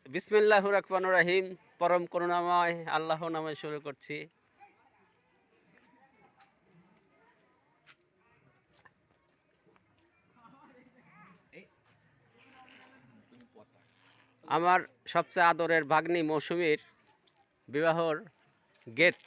বিসমিল্লাহির রহমানির রহিম। পরম করুণাময় আল্লাহর নামে শুরু করছি। আমার সবচেয়ে আদরের ভাগ্নি মৌসুমীর বিবাহর গেট।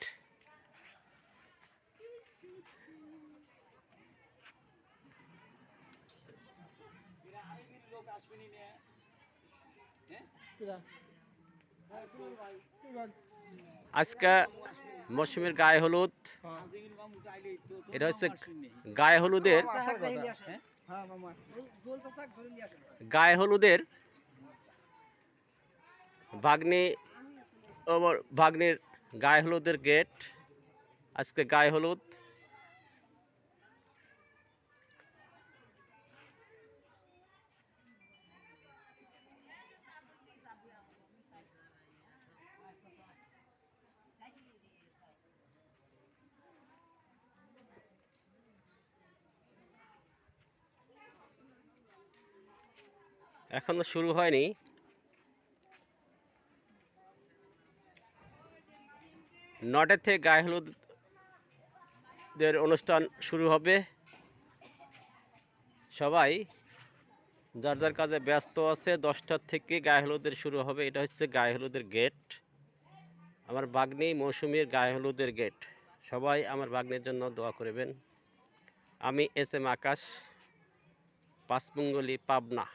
আজকে মৌসুমীর গায়ে হলুদ। এটা হচ্ছে গায়ে হলুদের ভাগ্নি ভাগ্নির গায়ে হলুদের গেট। আজকে গায়ে হলুদ। এখনো শুরু হয়নি। নটার থেকে গায়ে হলুদের অনুষ্ঠান শুরু হবে। সবাই যার যার কাজে ব্যস্ত আছে। 10টার থেকে গায়ে হলুদের শুরু হবে। এটা হচ্ছে গায়ে হলুদের গেট। আমার ভাগ্নি মৌসুমীর গায়ে হলুদের গেট। সবাই আমার ভাগ্নির জন্য দোয়া করবেন। আমি এস এম আকাশ, পাঁচমঙ্গলী, পাবনা।